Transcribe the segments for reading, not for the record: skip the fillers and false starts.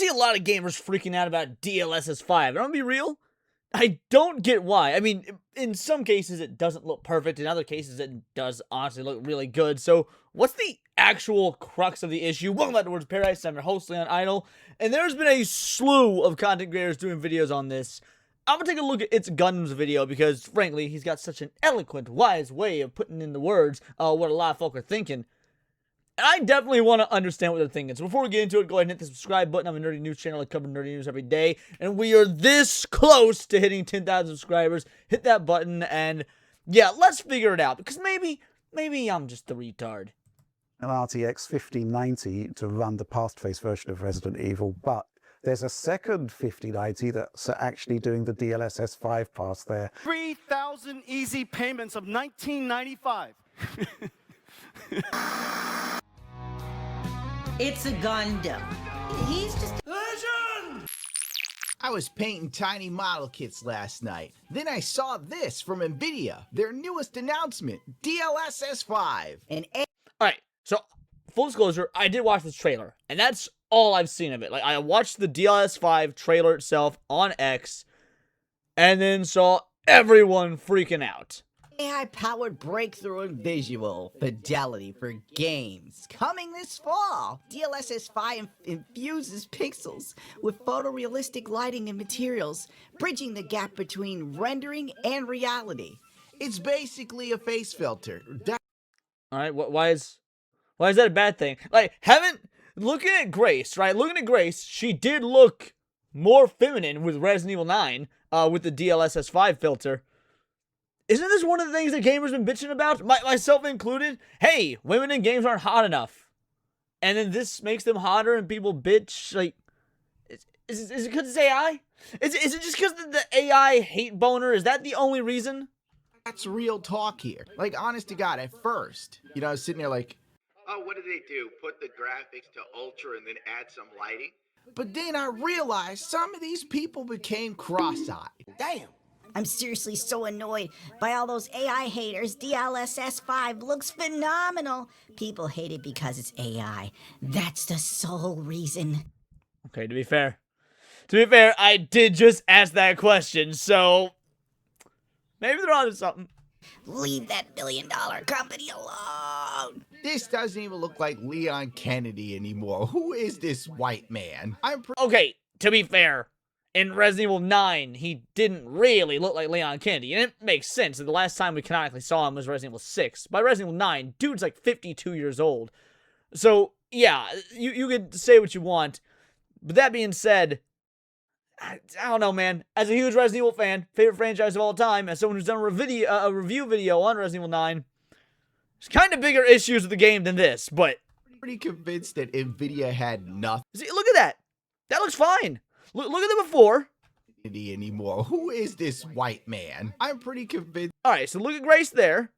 see a lot of gamers freaking out about DLSS 5. I'm gonna be real. I don't get why. I mean, in some cases it doesn't look perfect. In other cases it does honestly look really good. So what's the actual crux of the issue? Welcome back to Words of Paradise. I'm your host, Leon Idle. And there's been a slew of content creators doing videos on this. I'm gonna take a look at It's Gundam's video because, frankly, he's got such an eloquent, wise way of putting into words what a lot of folk are thinking. And I definitely want to understand what they're thinking. So before we get into it, go ahead and hit the subscribe button. I'm a nerdy news channel that covers nerdy news every day. And we are this close to hitting 10,000 subscribers. Hit that button and, yeah, let's figure it out. Because maybe I'm just a retard. An RTX 5090 to run the past-faced version of Resident Evil, but there's a second 5090 that's actually doing the DLSS 5 pass there. 3,000 easy payments of $19.95. It's a Gundam. He's just Legend! I was painting tiny model kits last night. Then I saw this from NVIDIA, their newest announcement, DLSS 5. Alright, so full disclosure, I did watch this trailer, and that's all I've seen of it. Like, I watched the DLSS 5 trailer itself on X, and then saw everyone freaking out. AI-powered breakthrough in visual fidelity for games. Coming this fall, DLSS 5 infuses pixels with photorealistic lighting and materials, bridging the gap between rendering and reality. It's basically a face filter. Alright, why is that a bad thing? Like, looking at Grace, right? Looking at Grace, she did look more feminine with Resident Evil 9, with the DLSS 5 filter. Isn't this one of the things that gamers been bitching about? Myself included? Hey, women in games aren't hot enough. And then this makes them hotter and people bitch. Like, is it because it's AI? Is it just because the AI hate boner? Is that the only reason? That's real talk here. Like, honest to God, at first, I was sitting there like, oh, what did they do? Put the graphics to ultra and then add some lighting? but then I realized some of these people became cross-eyed. Damn. I'm seriously so annoyed by all those AI haters. DLSS 5 looks phenomenal. People hate it because it's AI. That's the sole reason. Okay, to be fair, I did just ask that question, so maybe they're onto something. Leave that billion-dollar company alone. This doesn't even look like Leon Kennedy anymore. Who is this white man? Okay, to be fair, in Resident Evil 9, he didn't really look like Leon Kennedy, and it makes sense. The last time we canonically saw him was Resident Evil 6. By Resident Evil 9, dude's like 52 years old. So, yeah, you could say what you want, but that being said, I don't know, man. As a huge Resident Evil fan, favorite franchise of all time, as someone who's done a review video on Resident Evil 9, there's kind of bigger issues with the game than this, but pretty convinced that NVIDIA had nothing see, look at that. That looks fine. Look at the before. Anymore. Who is this white man? I'm pretty convinced. All right, so look at Grace there.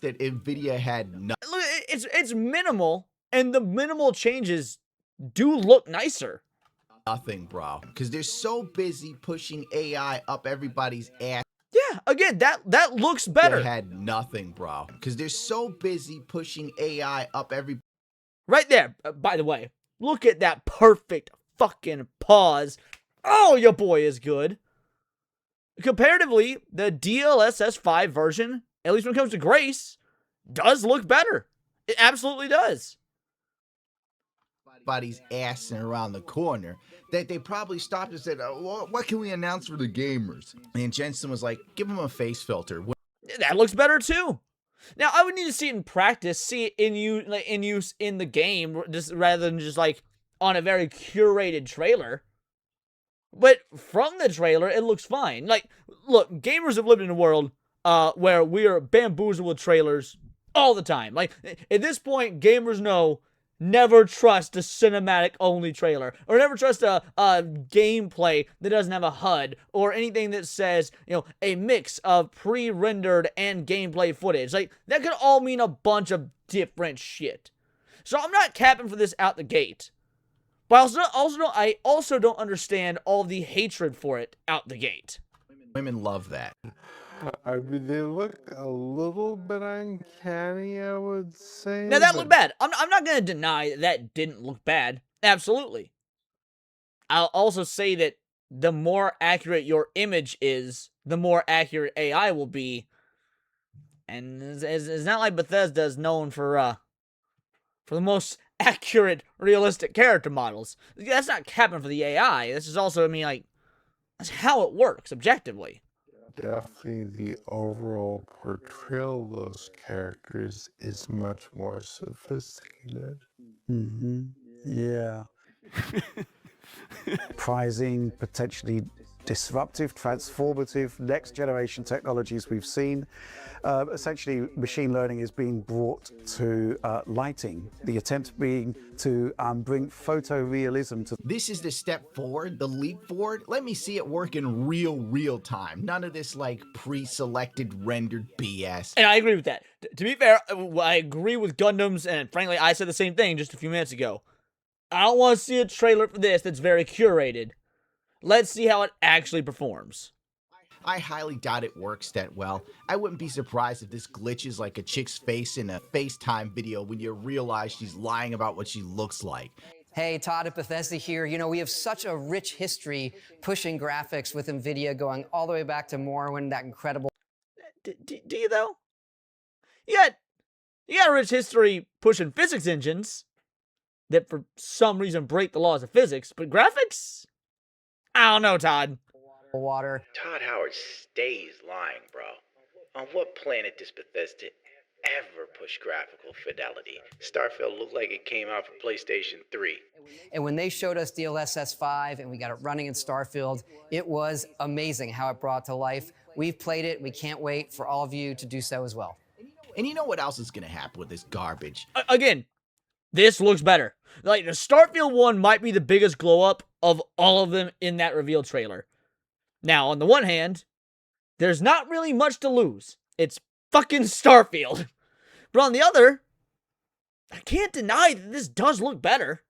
That NVIDIA had Look, it's minimal, and the minimal changes do look nicer. Nothing, bro. Because they're so busy pushing AI up everybody's ass. Yeah, again, that looks better. They had nothing, bro. Because they're so busy pushing AI up every. Right there. By the way, look at that perfect fucking pause. Oh, your boy is good. Comparatively, the DLSS 5 version, at least when it comes to Grace, does look better. It absolutely does. Everybody's assing around the corner. That they probably stopped and said, what can we announce for the gamers? And Jensen was like, give them a face filter. That looks better too. Now, I would need to see it in practice, see it in use in the game, just rather than just like on a very curated trailer. But from the trailer, it looks fine. Like, look, gamers have lived in a world where we are bamboozled with trailers all the time. Like, at this point, gamers know never trust a cinematic-only trailer, or never trust a gameplay that doesn't have a HUD, or anything that says, a mix of pre-rendered and gameplay footage. Like, that could all mean a bunch of different shit. So I'm not capping for this out the gate. But I also don't understand all the hatred for it out the gate. Women love that. I mean, they look a little bit uncanny, I would say. Now, that looked bad. I'm not going to deny that didn't look bad. Absolutely. I'll also say that the more accurate your image is, the more accurate AI will be. And it's not like Bethesda is known for the most accurate, realistic character models. That's not capping for the AI. This is also, I mean, like, that's how it works objectively. Definitely the overall portrayal of those characters is much more sophisticated. Yeah. Prizing potentially disruptive, transformative, next generation technologies we've seen. Essentially, machine learning is being brought to lighting. The attempt being to bring photorealism to. This is the step forward, the leap forward. Let me see it work in real time. None of this like pre-selected rendered BS. And I agree with that. To be fair, I agree with Gundams, and frankly, I said the same thing just a few minutes ago. I don't want to see a trailer for this that's very curated. Let's see how it actually performs. I highly doubt it works that well. I wouldn't be surprised if this glitches like a chick's face in a FaceTime video when you realize she's lying about what she looks like. Hey, Todd at Bethesda here. You know, we have such a rich history pushing graphics with NVIDIA going all the way back to Morrowind, that incredible... Do you, though? You got a rich history pushing physics engines that for some reason break the laws of physics, but graphics? I don't know, Todd. water. Todd Howard stays lying, bro. On what planet does Bethesda ever push graphical fidelity? Starfield looked like it came out for PlayStation 3. And when they showed us DLSS 5 and we got it running in Starfield, it was amazing how it brought to life. We've played it. We can't wait for all of you to do so as well. And you know what else is going to happen with this garbage? Again, this looks better. Like, the Starfield one might be the biggest glow up of all of them in that reveal trailer. Now, on the one hand, there's not really much to lose. It's fucking Starfield. But on the other, I can't deny that this does look better.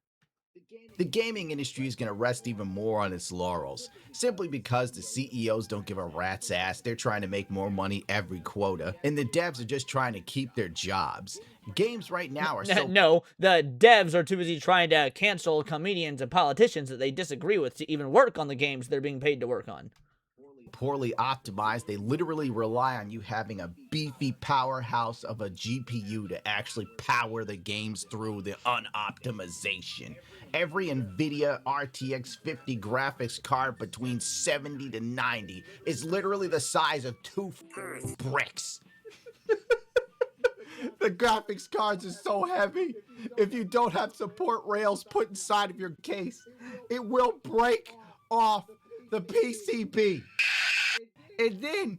The gaming industry is going to rest even more on its laurels, simply because the CEOs don't give a rat's ass. They're trying to make more money every quota, and the devs are just trying to keep their jobs. Games right now are so... No, the devs are too busy trying to cancel comedians and politicians that they disagree with to even work on the games they're being paid to work on. Poorly optimized. They literally rely on you having a beefy powerhouse of a GPU to actually power the games through the unoptimization. Every NVIDIA RTX 50 graphics card between 70 to 90 is literally the size of 2 bricks. The graphics cards are so heavy, if you don't have support rails put inside of your case, it will break off the PCB. And then,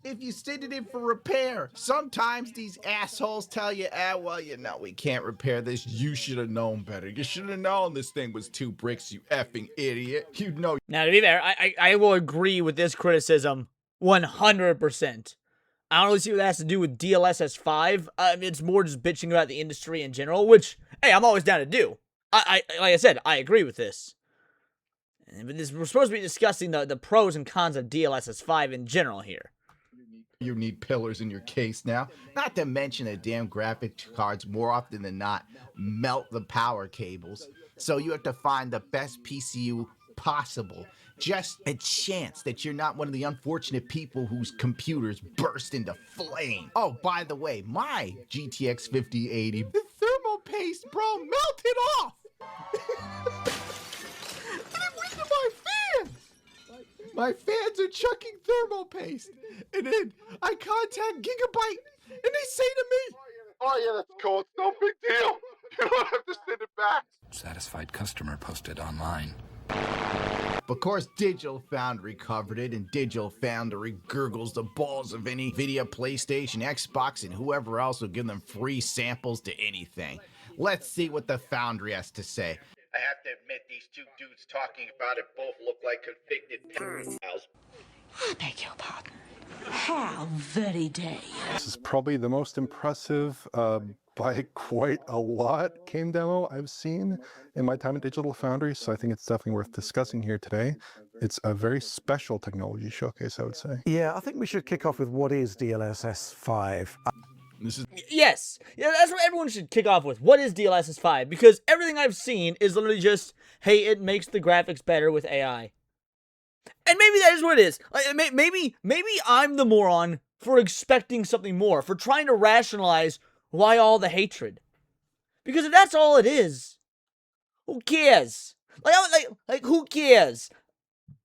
if you send it in for repair, sometimes these assholes tell you, well, you know, we can't repair this. You should have known better. You should have known this thing was 2 bricks, you effing idiot. You know. Now, to be fair, I will agree with this criticism 100%. I don't really see what that has to do with DLSS 5. It's more just bitching about the industry in general, which, hey, I'm always down to do. Like I said, I agree with this. But we're supposed to be discussing the pros and cons of DLSS 5 in general here. You need pillars in your case now. Not to mention that damn graphic cards more often than not melt the power cables. So you have to find the best PCU possible. Just a chance that you're not one of the unfortunate people whose computers burst into flame. Oh, by the way, my GTX 5080, the thermal paste, bro, melted off. And it went to my fans. My fans are chucking thermal paste. And then I contact Gigabyte, and they say to me, Oh yeah, that's cool. It's no big deal. You don't have to send it back. Satisfied customer posted online. of course, Digital Foundry covered it, and Digital Foundry gurgles the balls of any NVIDIA, PlayStation, Xbox, and whoever else will give them free samples to anything. Let's see what the Foundry has to say. I have to admit, these two dudes talking about it both look like convicted pedophiles. I beg your pardon. How very dare you? This is probably the most impressive, by quite a lot, game demo I've seen in my time at Digital Foundry, so I think it's definitely worth discussing here today. It's a very special technology showcase, I would say. Yeah, I think we should kick off with what is DLSS 5. Yes. Yeah, that's what everyone should kick off with. What is DLSS 5? Because everything I've seen is literally just, hey, it makes the graphics better with AI. And maybe that is what it is. Like, maybe I'm the moron for expecting something more, for trying to rationalize why all the hatred. Because if that's all it is, who cares? Like who cares?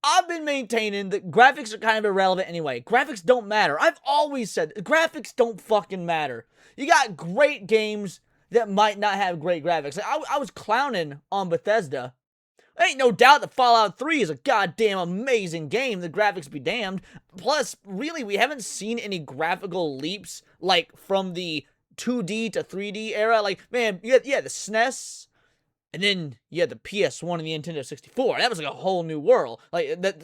I've been maintaining that graphics are kind of irrelevant anyway. Graphics don't matter. I've always said graphics don't fucking matter. You got great games that might not have great graphics. Like, I was clowning on Bethesda. Ain't no doubt that Fallout 3 is a goddamn amazing game. The graphics be damned. Plus, really, we haven't seen any graphical leaps, like, from the 2D to 3D era. Like, man, yeah, the SNES, and then you had the PS1 and the Nintendo 64. That was like a whole new world. Like, that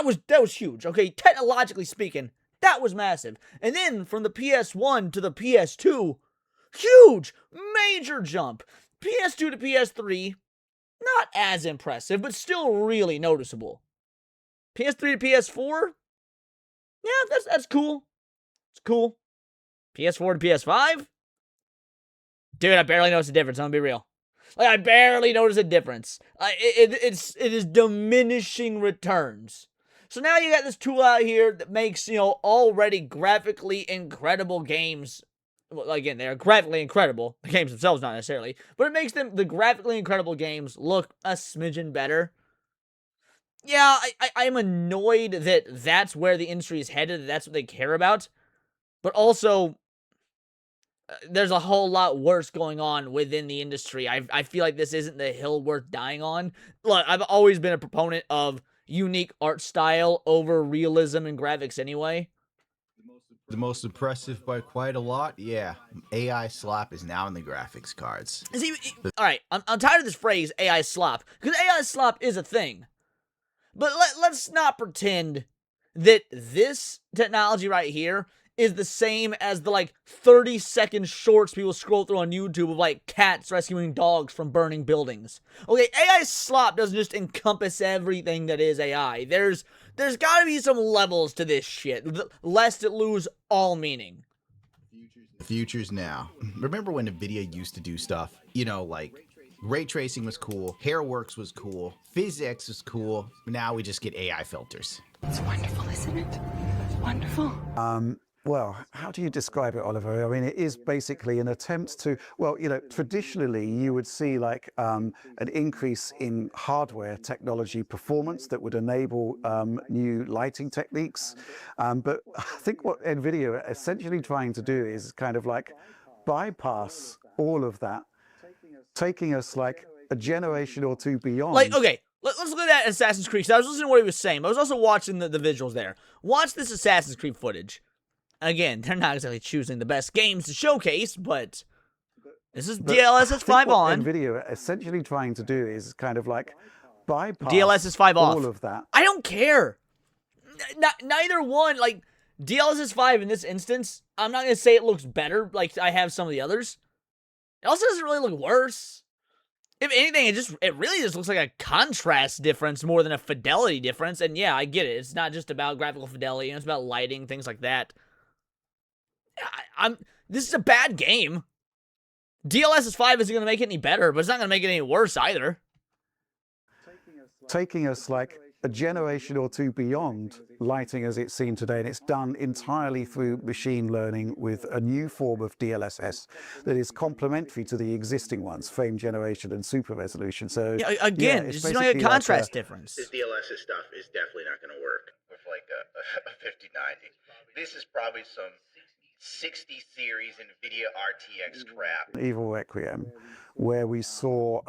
was huge, okay? Technologically speaking, that was massive. And then, from the PS1 to the PS2, huge, major jump. PS2 to PS3, not as impressive, but still really noticeable. PS3 to PS4? Yeah, that's cool. It's cool. PS4 to PS5? Dude, I barely notice a difference, I'm gonna be real. Like, I barely notice a difference. It is diminishing returns. So now you got this tool out here that makes, already graphically incredible games. Well, again, they're graphically incredible. The games themselves, not necessarily. But it makes the graphically incredible games look a smidgen better. Yeah, I'm annoyed that that's where the industry is headed. That's what they care about. But also, there's a whole lot worse going on within the industry. I feel like this isn't the hill worth dying on. Look, I've always been a proponent of unique art style over realism and graphics anyway. The most impressive by quite a lot, yeah. AI slop is now in the graphics cards. See, alright, I'm tired of this phrase, AI slop, because AI slop is a thing. But let's not pretend that this technology right here is the same as the, 30-second shorts people scroll through on YouTube of, cats rescuing dogs from burning buildings. Okay, AI slop doesn't just encompass everything that is AI. There's gotta be some levels to this shit, lest it lose all meaning. The future's now. Remember when NVIDIA used to do stuff? Ray tracing was cool, Hairworks was cool, physics was cool. Now we just get AI filters. It's wonderful, isn't it? Wonderful. Well, how do you describe it, Oliver? I mean, it is basically an attempt to, traditionally you would see an increase in hardware technology performance that would enable new lighting techniques. But I think what NVIDIA are essentially trying to do is kind of bypass all of that, taking us a generation or two beyond. Okay, let's look at that Assassin's Creed. So I was listening to what he was saying, but I was also watching the visuals there. Watch this Assassin's Creed footage. Again, they're not exactly choosing the best games to showcase, but this is DLSS 5 on. What NVIDIA are essentially trying to do is kind of bypass DLSS 5 off. all of that. I don't care. Neither one, DLSS 5 in this instance, I'm not going to say it looks better like I have some of the others. It also doesn't really look worse. If anything, it really just looks like a contrast difference more than a fidelity difference. And yeah, I get it. It's not just about graphical fidelity. It's about lighting, things like that. This is a bad game. DLSS 5 isn't going to make it any better, but it's not going to make it any worse either. Taking us a generation or two beyond lighting as it's seen today, and it's done entirely through machine learning with a new form of DLSS that is complementary to the existing ones, frame generation and super resolution. So again, it's just a contrast difference. This DLSS stuff is definitely not going to work with a 5090. This is probably some 60 series NVIDIA RTX crap. Evil Requiem, where we saw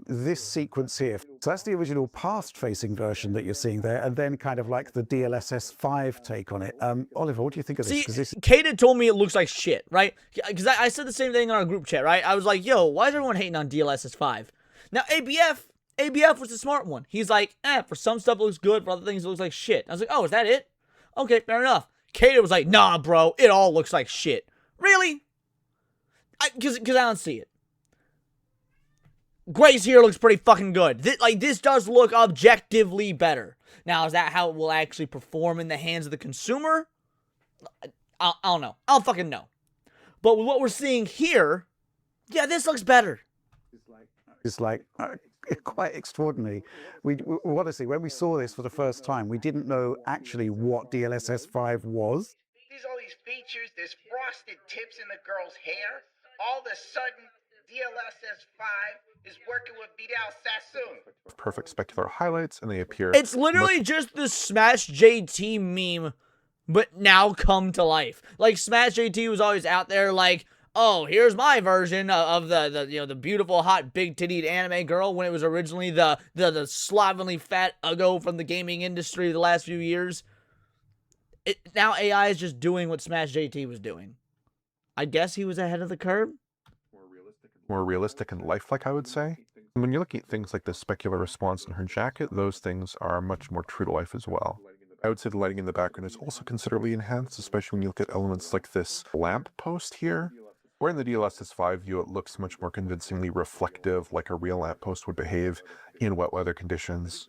this sequence here. So that's the original past-facing version that you're seeing there, and then kind of the DLSS 5 take on it. Oliver, what do you think of this? See, Kata told me it looks like shit, right? Because I said the same thing in our group chat, right? I was like, yo, why is everyone hating on DLSS 5? Now, ABF was the smart one. He's like, for some stuff it looks good, for other things it looks like shit. I was like, oh, is that it? Okay, fair enough. Kata was like, nah, bro, it all looks like shit. Really? Because I don't see it. Grace here looks pretty fucking good. This does look objectively better. Now, is that how it will actually perform in the hands of the consumer? I don't know. I don't fucking know. But with what we're seeing here, yeah, this looks better. It's like quite extraordinary. We honestly, when we saw this for the first time, we didn't know actually what DLSS 5 was. There's all these features, there's frosted tips in the girl's hair. All of a sudden, DLSS 5 is working with Vidal Sassoon. Perfect specular highlights, and they appear. It's literally just the Smash JT meme, but now come to life. Like, Smash JT was always out there like, oh, here's my version of the beautiful, hot, big-tittied anime girl when it was originally the slovenly fat uggo from the gaming industry the last few years. Now AI is just doing what Smash JT was doing. I guess he was ahead of the curve. More realistic and lifelike, I would say. And when you're looking at things like the specular response in her jacket, those things are much more true to life as well. I would say the lighting in the background is also considerably enhanced, especially when you look at elements like this lamp post here. Where in the DLSS 5 view, it looks much more convincingly reflective, like a real lamp post would behave in wet weather conditions.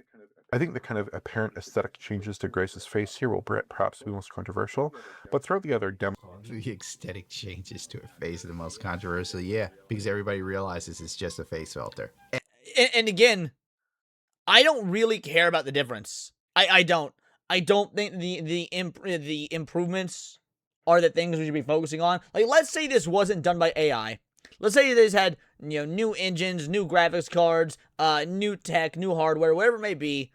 I think the kind of apparent aesthetic changes to Grace's face here will perhaps be most controversial, but throughout the other demo... The aesthetic changes to her face are the most controversial, yeah, because everybody realizes it's just a face filter. And again, I don't really care about the difference. I don't. I don't think the improvements are the things we should be focusing on. Like, let's say this wasn't done by AI. Let's say this had, new engines, new graphics cards, new tech, new hardware, whatever it may be,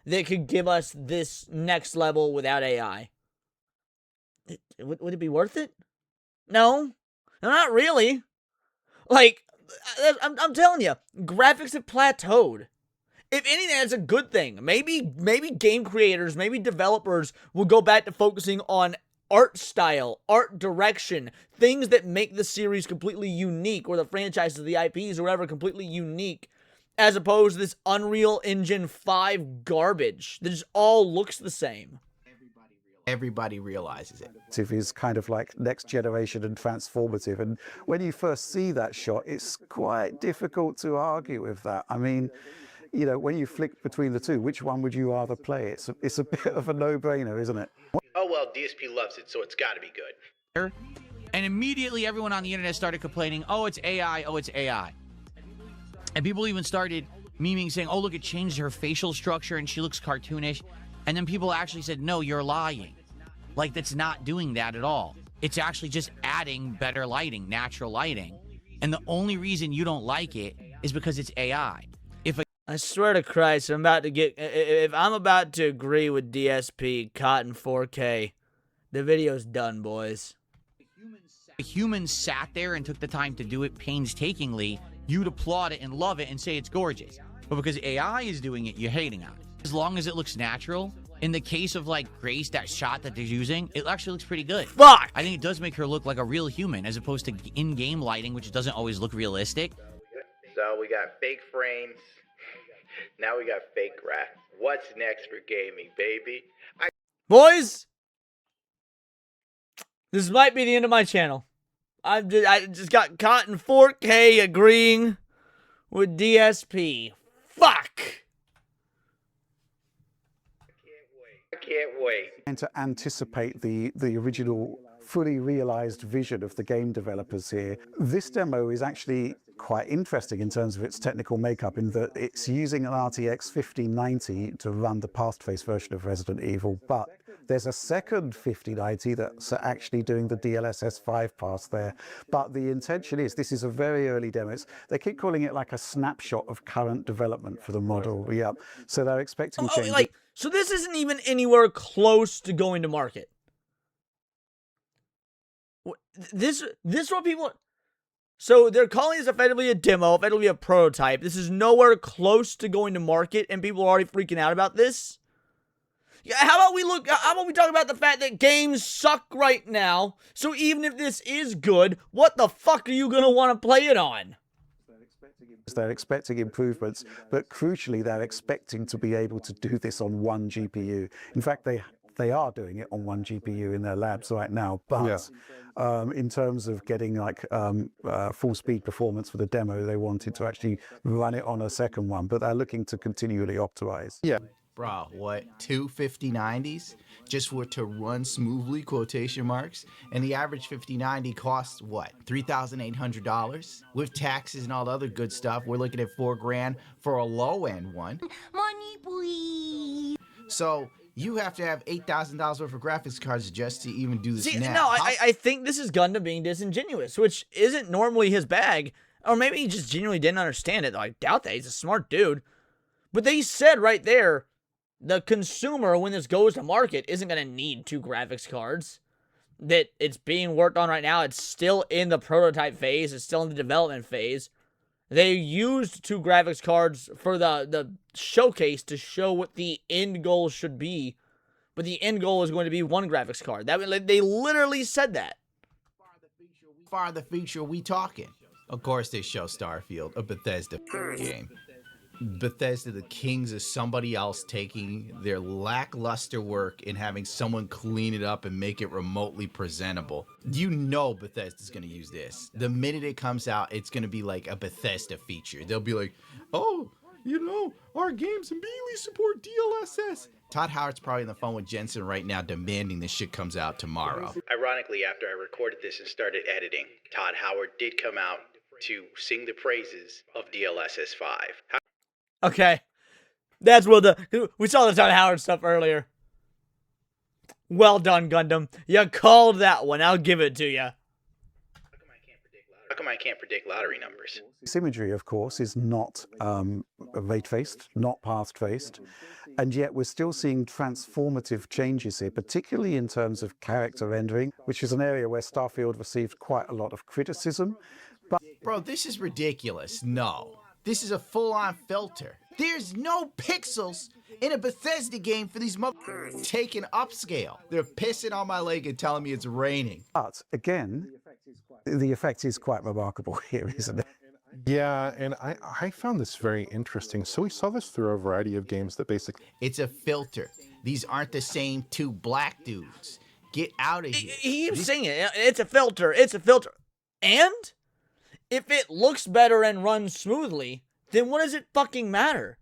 that could give us this next level without AI. Would it be worth it? No, not really. Like, I'm telling you, graphics have plateaued. If anything, that's a good thing. Maybe game creators, maybe developers will go back to focusing on art style, art direction, things that make the series completely unique, or the franchises, the IPs, or whatever, completely unique, as opposed to this Unreal Engine 5 garbage that just all looks the same. Everybody realizes it. It is kind of like next generation and transformative. And when you first see that shot, it's quite difficult to argue with that. I mean, when you flick between the two, which one would you rather play? It's a bit of a no-brainer, isn't it? Oh well, DSP loves it, so it's gotta be good. And immediately everyone on the internet started complaining, oh, it's AI, oh, it's AI. And people even started memeing saying, oh, look, it changed her facial structure and she looks cartoonish. And then people actually said, no, you're lying. Like, that's not doing that at all. It's actually just adding better lighting, natural lighting. And the only reason you don't like it is because it's AI. I swear to Christ, if I'm about to agree with DSP, Cotton 4K, the video's done, boys. If humans sat there and took the time to do it painstakingly, you'd applaud it and love it and say it's gorgeous. But because AI is doing it, you're hating on it. As long as it looks natural, in the case of, like, Grace, that shot that they're using, it actually looks pretty good. Fuck! I think it does make her look like a real human, as opposed to in-game lighting, which doesn't always look realistic. So we got fake frames. Now we got fake grass. What's next for gaming, baby? Boys, this might be the end of my channel. I just got Cotton 4K agreeing with DSP. Fuck! I can't wait. And to anticipate the original fully realized vision of the game developers here, this demo is actually quite interesting in terms of its technical makeup, in that it's using an RTX 5090 to run the past-face version of Resident Evil, but there's a second 5090 that's actually doing the DLSS 5 pass there. But the intention is, this is a very early demo. They keep calling it like a snapshot of current development for the model. Yep. So they're expecting changes. So this isn't even anywhere close to going to market. This what people... So they're calling this effectively a demo, effectively a prototype. This is nowhere close to going to market, and people are already freaking out about this. Yeah, how about we talk about the fact that games suck right now, so even if this is good, what the fuck are you gonna want to play it on? They're expecting improvements, but crucially, they're expecting to be able to do this on one GPU. In fact, they are doing it on one GPU in their labs right now, but in terms of getting like full speed performance for the demo, they wanted to actually run it on a second one, but they're looking to continually optimize. Yeah. Bro, what? Two 5090s just for to run smoothly, quotation marks? And the average 5090 costs what? $3,800? With taxes and all the other good stuff, we're looking at $4,000 for a low end one. Money, please. So you have to have $8,000 worth of graphics cards just to even do this now. No, I think this is Gundam being disingenuous, which isn't normally his bag. Or maybe he just genuinely didn't understand it. I doubt that. He's a smart dude. But they said right there, the consumer, when this goes to market, isn't going to need 2 graphics cards. That it's being worked on right now. It's still in the prototype phase. It's still in the development phase. They used 2 graphics cards for the showcase to show what the end goal should be. But the end goal is going to be 1 graphics card. They literally said that. Far the future we talking? Of course they show Starfield, a Bethesda game. Bethesda, the kings of somebody else taking their lackluster work and having someone clean it up and make it remotely presentable. You know Bethesda's going to use this. The minute it comes out, it's going to be like a Bethesda feature. They'll be like, oh, you know, our games immediately support DLSS. Todd Howard's probably on the phone with Jensen right now demanding this shit comes out tomorrow. Ironically, after I recorded this and started editing, Todd Howard did come out to sing the praises of DLSS 5. Okay. That's well done. We saw the Todd Howard stuff earlier. Well done, Gundam. You called that one. I'll give it to you. How come I can't predict lottery numbers? This imagery, of course, is not ray-traced, not path-traced, and yet we're still seeing transformative changes here, particularly in terms of character rendering, which is an area where Starfield received quite a lot of criticism. But bro, this is ridiculous. No. This is a full-on filter. There's no pixels in a Bethesda game for these motherfuckers taking upscale. They're pissing on my leg and telling me it's raining. But again, the effect is quite remarkable here, isn't it? Yeah, and I found this very interesting. So we saw this through a variety of games that basically... It's a filter. These aren't the same 2 black dudes. Get out of here. He keeps saying it. It's a filter. It's a filter. And if it looks better and runs smoothly, then what does it fucking matter?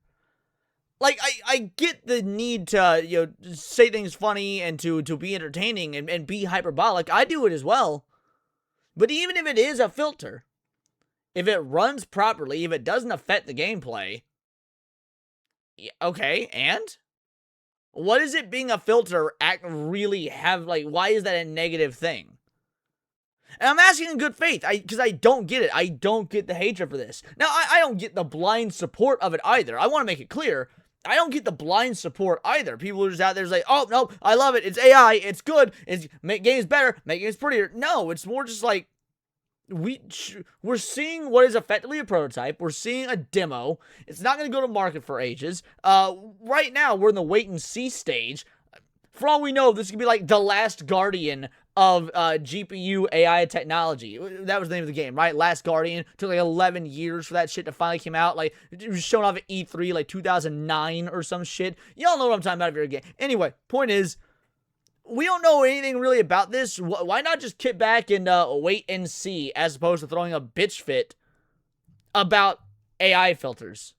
Like, I get the need to, you know, say things funny and to be entertaining and be hyperbolic. I do it as well. But even if it is a filter, if it runs properly, if it doesn't affect the gameplay, okay, and? What does it being a filter really have, like, why is that a negative thing? And I'm asking in good faith, because I don't get it. I don't get the hatred for this. Now, I don't get the blind support of it either. I want to make it clear. I don't get the blind support either. People are just out there like, oh, no, I love it. It's AI. It's good. It's make games better. Make games prettier. No, it's more just like, we're seeing what is effectively a prototype. We're seeing a demo. It's not going to go to market for ages. Right now, we're in the wait and see stage. For all we know, this could be like the last Guardian of GPU AI technology. That was the name of the game, right? Last Guardian. Took like 11 years for that shit to finally come out. Like, it was shown off at E3 like 2009 or some shit. Y'all know what I'm talking about if you're a game. Anyway, point is, we don't know anything really about this. Why not just kick back and wait and see as opposed to throwing a bitch fit about AI filters?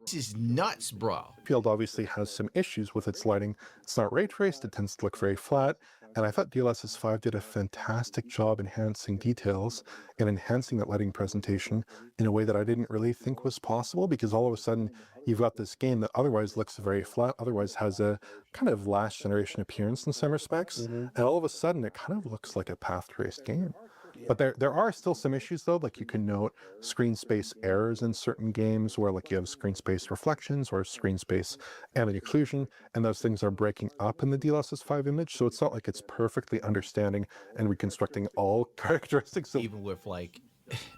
This is nuts, bro. Starfield obviously has some issues with its lighting. It's not ray traced, it tends to look very flat, and I thought DLSS 5 did a fantastic job enhancing details and enhancing that lighting presentation in a way that I didn't really think was possible, because all of a sudden you've got this game that otherwise looks very flat, otherwise has a kind of last generation appearance in some respects, and all of a sudden it kind of looks like a path traced game. But there are still some issues though, like you can note screen space errors in certain games where like you have screen space reflections or screen space ambient occlusion, and those things are breaking up in the DLSS 5 image, so it's not like it's perfectly understanding and reconstructing all characteristics. Even with like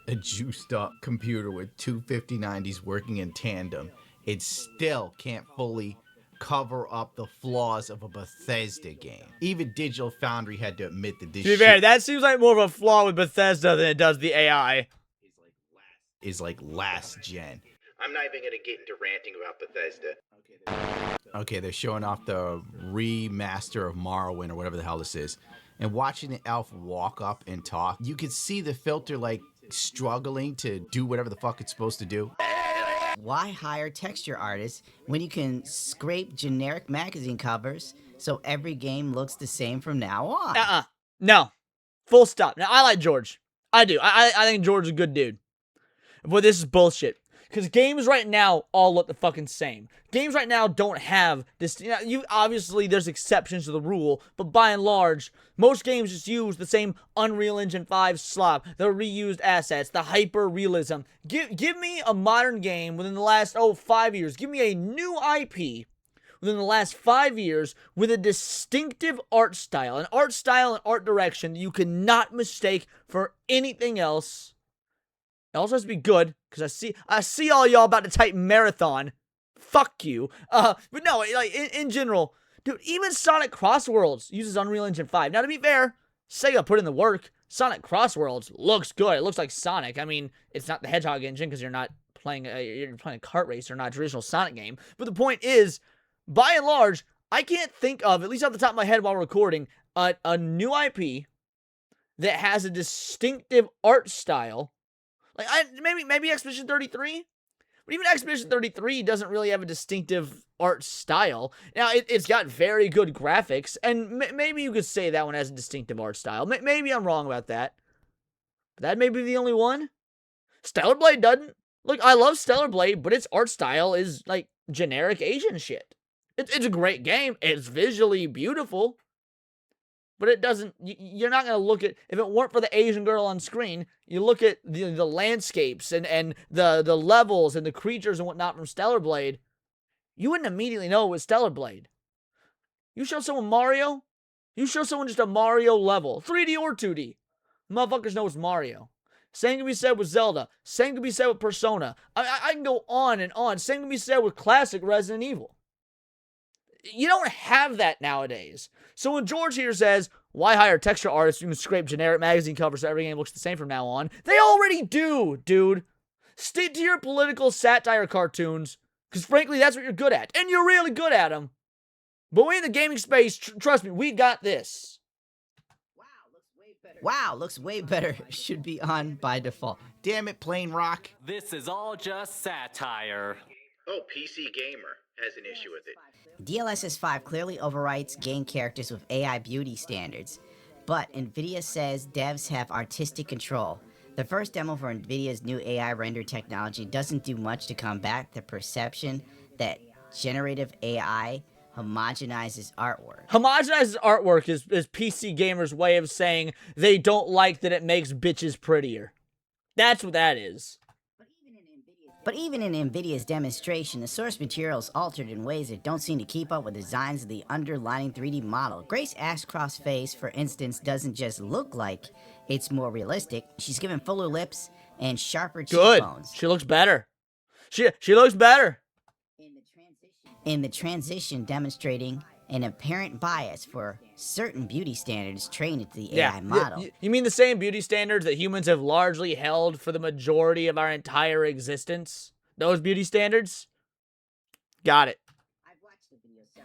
a juiced up computer with two 5090s working in tandem, it still can't fully cover up the flaws of a Bethesda game. Even Digital Foundry had to admit that this to be fair, that seems like more of a flaw with Bethesda than it does the AI. Is like last gen. I'm not even gonna get into ranting about Bethesda. Okay, they're showing off the remaster of Morrowind or whatever the hell this is. And watching the elf walk up and talk, you could see the filter like struggling to do whatever the fuck it's supposed to do. why hire texture artists when you can scrape generic magazine covers so every game looks the same from now on? No. Full stop. Now, I like George. I do. I think George is a good dude. But this is bullshit. Because games right now all look the fucking same. Games right now don't have this. Obviously, there's exceptions to the rule, but by and large, most games just use the same Unreal Engine 5 slop, the reused assets, the hyper realism. Give me a modern game within the last 5 years. Give me a new IP within the last 5 years with a distinctive art style, an art style and art direction that you cannot mistake for anything else. It also has to be good, because I see all y'all about to type marathon. Fuck you. But no, like in general, dude, even Sonic Crossworlds uses Unreal Engine 5. Now, to be fair, Sega put in the work. Sonic Crossworlds looks good. It looks like Sonic. I mean, it's not the Hedgehog engine because you're playing a kart racer, not a traditional Sonic game. But the point is, by and large, I can't think of, at least off the top of my head while recording, a new IP that has a distinctive art style. Like, maybe Expedition 33? But even Expedition 33 doesn't really have a distinctive art style. Now, it's got very good graphics, and maybe you could say that one has a distinctive art style. Maybe I'm wrong about that. But that may be the only one. Stellar Blade doesn't. Look, I love Stellar Blade, but its art style is, like, generic Asian shit. It's a great game. It's visually beautiful. But it doesn't, you're not going to look at, if it weren't for the Asian girl on screen, you look at the landscapes and the levels and the creatures and whatnot from Stellar Blade, you wouldn't immediately know it was Stellar Blade. You show someone Mario, you show someone just a Mario level, 3D or 2D, motherfuckers know it's Mario. Same can be said with Zelda. Same can be said with Persona. I can go on and on. Same can be said with classic Resident Evil. You don't have that nowadays. So when George here says, why hire texture artists who can scrape generic magazine covers so every game looks the same from now on? They already do, dude. Stick to your political satire cartoons, because frankly, that's what you're good at. And you're really good at them. But we in the gaming space, trust me, we got this. Wow, looks way better. Should be on by default. Damn it, Plain Rock. This is all just satire. Oh, PC Gamer has an issue with it. DLSS 5 clearly overwrites game characters with AI beauty standards, but NVIDIA says devs have artistic control. The first demo for NVIDIA's new AI render technology doesn't do much to combat the perception that generative AI homogenizes artwork. Homogenizes artwork is PC Gamer's way of saying they don't like that it makes bitches prettier. That's what that is. But even in NVIDIA's demonstration, the source material is altered in ways that don't seem to keep up with designs of the underlying 3D model. Grace Ashcroft's face, for instance, doesn't just look like it's more realistic. She's given fuller lips and sharper cheekbones. She looks better. She looks better. In the transition, demonstrating an apparent bias for certain beauty standards trained into the AI model. You mean the same beauty standards that humans have largely held for the majority of our entire existence? Those beauty standards? Got it.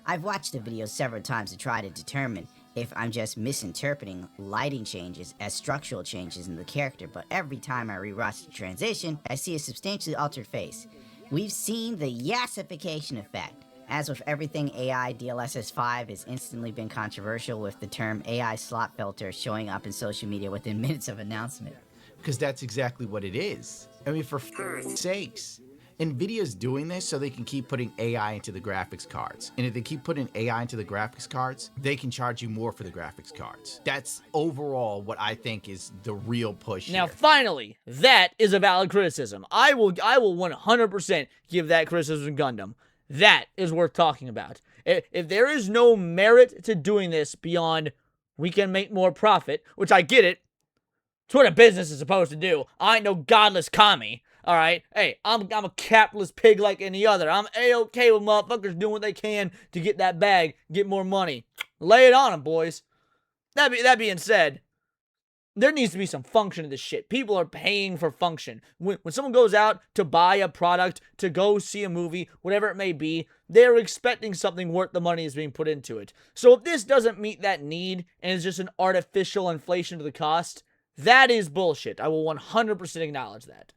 I've watched the video several times to try to determine if I'm just misinterpreting lighting changes as structural changes in the character, but every time I rewatch the transition, I see a substantially altered face. We've seen the yassification effect. As with everything AI, DLSS 5 has instantly been controversial, with the term AI slot filter showing up in social media within minutes of announcement. Because that's exactly what it is. I mean, for sakes. NVIDIA's doing this so they can keep putting AI into the graphics cards. And if they keep putting AI into the graphics cards, they can charge you more for the graphics cards. That's overall what I think is the real push Now, here. finally, that is a valid criticism. I will 100% give that criticism to Gundam. That is worth talking about. If there is no merit to doing this beyond we can make more profit, which I get it, it's what a business is supposed to do. I ain't no godless commie, all right? Hey, I'm a capitalist pig like any other. I'm A-okay with motherfuckers doing what they can to get that bag, get more money. Lay it on them, boys. That being said, there needs to be some function to this shit. People are paying for function. When someone goes out to buy a product, to go see a movie, whatever it may be, they're expecting something worth the money is being put into it. So if this doesn't meet that need and is just an artificial inflation to the cost, that is bullshit. I will 100% acknowledge that.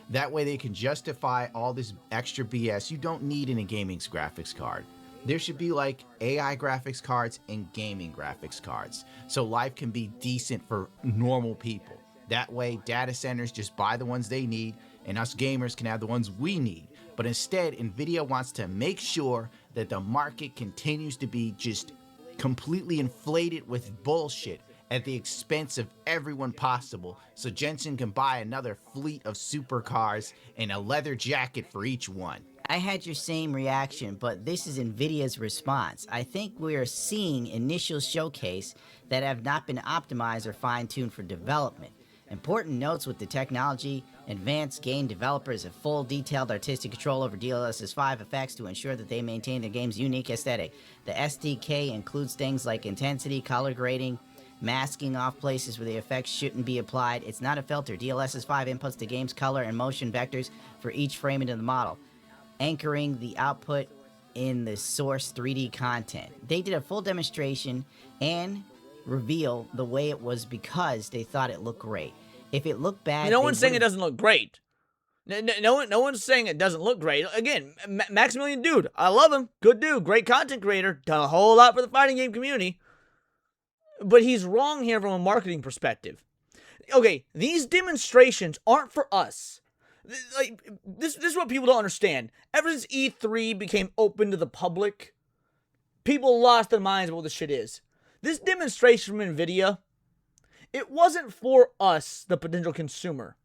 That way they can justify all this extra BS you don't need in a gaming's graphics card. There should be like AI graphics cards and gaming graphics cards, so life can be decent for normal people. That way data centers just buy the ones they need and us gamers can have the ones we need. But instead, NVIDIA wants to make sure that the market continues to be just completely inflated with bullshit at the expense of everyone possible, so Jensen can buy another fleet of supercars and a leather jacket for each one. I had your same reaction, but this is NVIDIA's response. I think we are seeing initial showcase that have not been optimized or fine-tuned for development. Important notes with the technology: advanced game developers have full detailed artistic control over DLSS 5 effects to ensure that they maintain the game's unique aesthetic. The SDK includes things like intensity, color grading, masking off places where the effects shouldn't be applied. It's not a filter. DLSS 5 inputs the game's color and motion vectors for each frame into the model, anchoring the output in the source 3D content. They did a full demonstration and reveal the way it was because they thought it looked great. If it looked bad, no one's saying it doesn't look great. No one's saying it doesn't look great. Again, Maximilian, dude, I love him. Good dude, great content creator, done a whole lot for the fighting game community. But he's wrong here from a marketing perspective. Okay, these demonstrations aren't for us. Like, this is what people don't understand. Ever since E3 became open to the public, people lost their minds about what this shit is. This demonstration from NVIDIA, it wasn't for us, the potential consumer.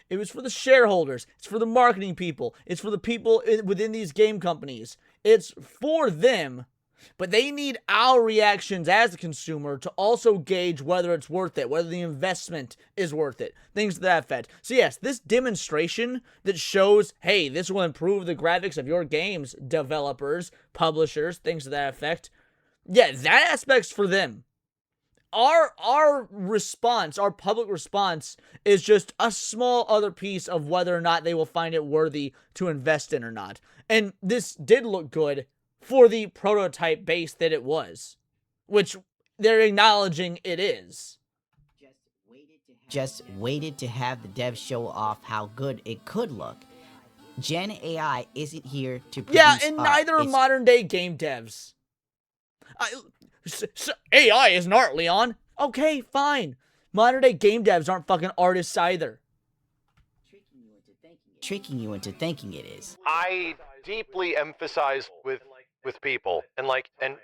It was for the shareholders. It's for the marketing people. It's for the people within these game companies. It's for them. But they need our reactions as a consumer to also gauge whether it's worth it, whether the investment is worth it, things to that effect. So yes, this demonstration that shows, hey, this will improve the graphics of your games, developers, publishers, things to that effect. Yeah, that aspect's for them. Our response, our public response, is just a small other piece of whether or not they will find it worthy to invest in or not. And this did look good for the prototype base that it was, which they're acknowledging it is. Just waited to have the devs show off how good it could look. Gen AI isn't here to produce Yeah, and art. neither are modern day game devs. AI is an art, Leon. Okay, fine. Modern day game devs aren't fucking artists either. Tricking you into thinking it is. I deeply emphasize with people and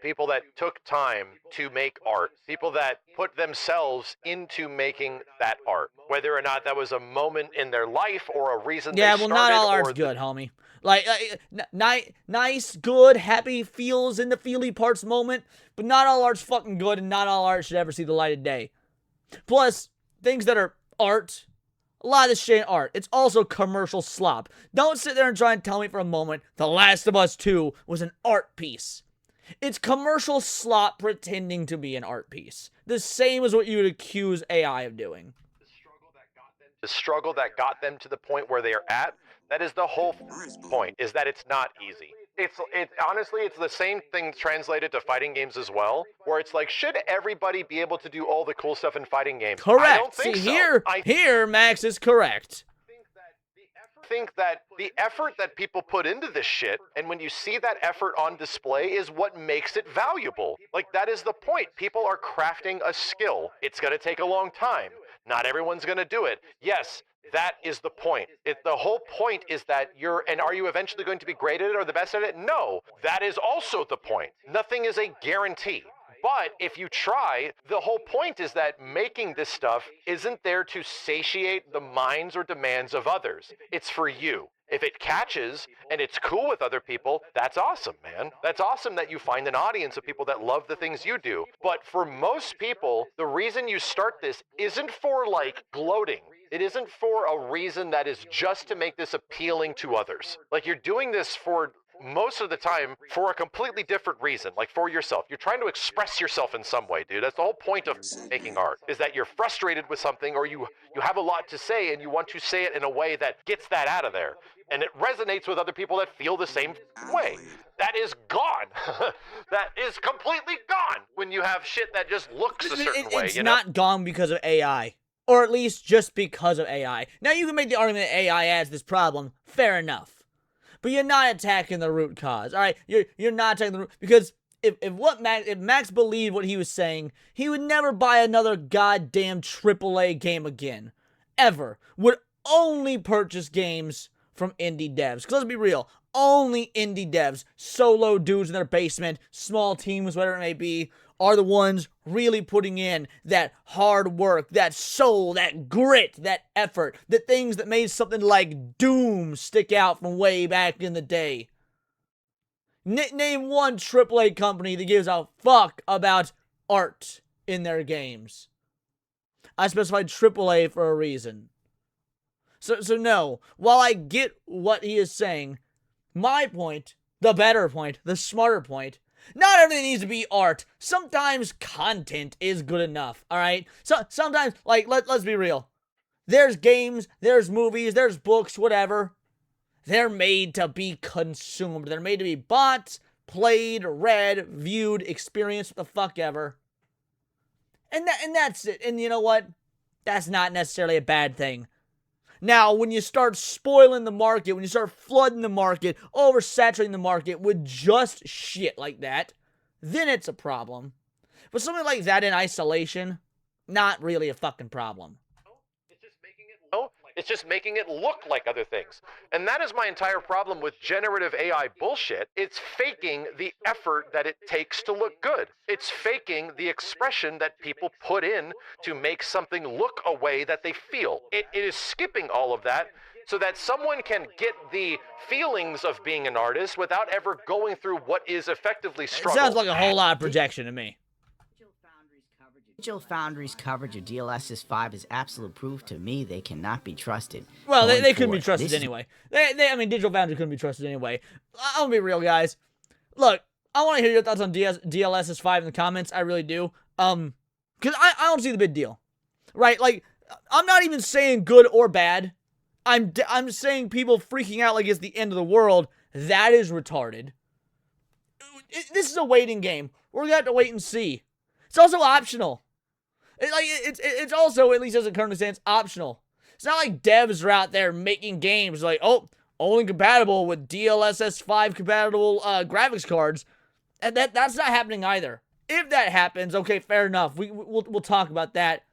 people that took time to make art, people that put themselves into making that art, whether or not that was a moment in their life or a reason Yeah, they well, started. not all art's good, homie. Like, nice, good, happy feels in the feely parts moment, but not all art's fucking good, and not all art should ever see the light of day. Plus, things that are art, a lot of this shit ain't art. It's also commercial slop. Don't sit there and try and tell me for a moment The Last of Us 2 was an art piece. It's commercial slop pretending to be an art piece. The same as what you would accuse AI of doing. The struggle that got them to the point where they are at, that is the whole point, is that it's not easy. Honestly, it's the same thing translated to fighting games as well, where it's like, should everybody be able to do all the cool stuff in fighting games? Correct. I don't think so. Here, Max is correct. I think that the effort that people put into this shit, and when you see that effort on display, is what makes it valuable. Like, that is the point. People are crafting a skill. It's going to take a long time. Not everyone's going to do it. Yes, that is the point. The whole point is that are you eventually going to be great at it or the best at it? No, that is also the point. Nothing is a guarantee. But if you try, the whole point is that making this stuff isn't there to satiate the minds or demands of others. It's for you. If it catches and it's cool with other people, that's awesome, man. That's awesome that you find an audience of people that love the things you do. But for most people, the reason you start this isn't for, like, gloating. It isn't for a reason that is just to make this appealing to others. Like, you're doing this for most of the time for a completely different reason, like for yourself. You're trying to express yourself in some way, dude. That's the whole point of making art, is that you're frustrated with something, or you have a lot to say and you want to say it in a way that gets that out of there. And it resonates with other people that feel the same way. That is gone. That is completely gone when you have shit that just looks a certain way. It's not gone because of AI. Or at least just because of AI. Now, you can make the argument that AI adds this problem. Fair enough. But you're not attacking the root cause, all right? You're not attacking the root... Because if Max believed what he was saying, he would never buy another goddamn AAA game again. Ever. Would only purchase games from indie devs. Because let's be real, only indie devs, solo dudes in their basement, small teams, whatever it may be, are the ones really putting in that hard work, that soul, that grit, that effort, the things that made something like Doom stick out from way back in the day. Name one AAA company that gives a fuck about art in their games. I specified AAA for a reason. So no, while I get what he is saying, my point, the better point, the smarter point, not everything needs to be art. Sometimes content is good enough, alright? So sometimes, like, let's be real. There's games, there's movies, there's books, whatever. They're made to be consumed. They're made to be bought, played, read, viewed, experienced, what the fuck ever. And that's it. And you know what? That's not necessarily a bad thing. Now, when you start spoiling the market, when you start flooding the market, oversaturating the market with just shit like that, then it's a problem. But something like that in isolation, not really a fucking problem. It's just making it look like other things. And that is my entire problem with generative AI bullshit. It's faking the effort that it takes to look good. It's faking the expression that people put in to make something look a way that they feel. It is skipping all of that so that someone can get the feelings of being an artist without ever going through what is effectively struggle. It sounds like a whole lot of projection to me. Digital Foundry's coverage of DLSS 5 is absolute proof to me they cannot be trusted. Well, they couldn't be trusted anyway. I mean, Digital Foundry couldn't be trusted anyway. I'm gonna be real, guys. Look, I want to hear your thoughts on DLSS 5 in the comments. I really do. Because I don't see the big deal. Right? Like, I'm not even saying good or bad. I'm saying people freaking out like it's the end of the world. That is retarded. This is a waiting game. We're gonna have to wait and see. It's also optional. It's also, at least as it currently stands, optional. It's not like devs are out there making games like, oh, only compatible with DLSS 5 compatible graphics cards. And that's not happening either. If that happens, okay, fair enough. We'll talk about that.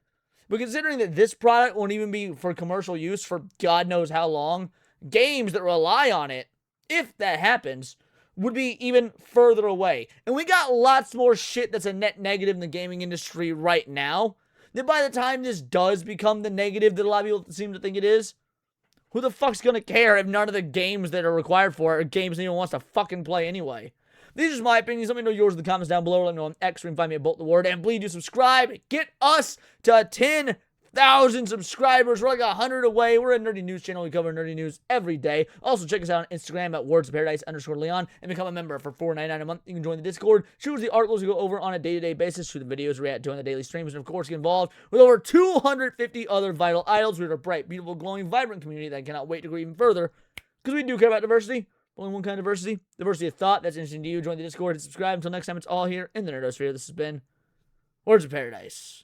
But considering that this product won't even be for commercial use for God knows how long, games that rely on it, if that happens, would be even further away. And we got lots more shit that's a net negative in the gaming industry right now. That by the time this does become the negative that a lot of people seem to think it is, who the fuck's gonna care if none of the games that are required for it are games anyone wants to fucking play anyway? These are just my opinions. Let me know yours in the comments down below. Let me know on X, or you can find me at Bolt the Word. And please do subscribe. Get us to 10,000 subscribers. We're like 100 away. We're a nerdy news channel. We cover nerdy news every day. Also, check us out on Instagram at wordsofparadise_Leon and become a member for $4.99 a month. You can join the Discord, choose the articles we go over on a day-to-day basis, through the videos, react, join the daily streams, and of course, get involved with over 250 other vital idols. We're a bright, beautiful, glowing, vibrant community that cannot wait to go even further because we do care about diversity. Only one kind of diversity of thought. That's interesting to you. Join the Discord and subscribe. Until next time, it's all here in the Nerdosphere. This has been Words of Paradise.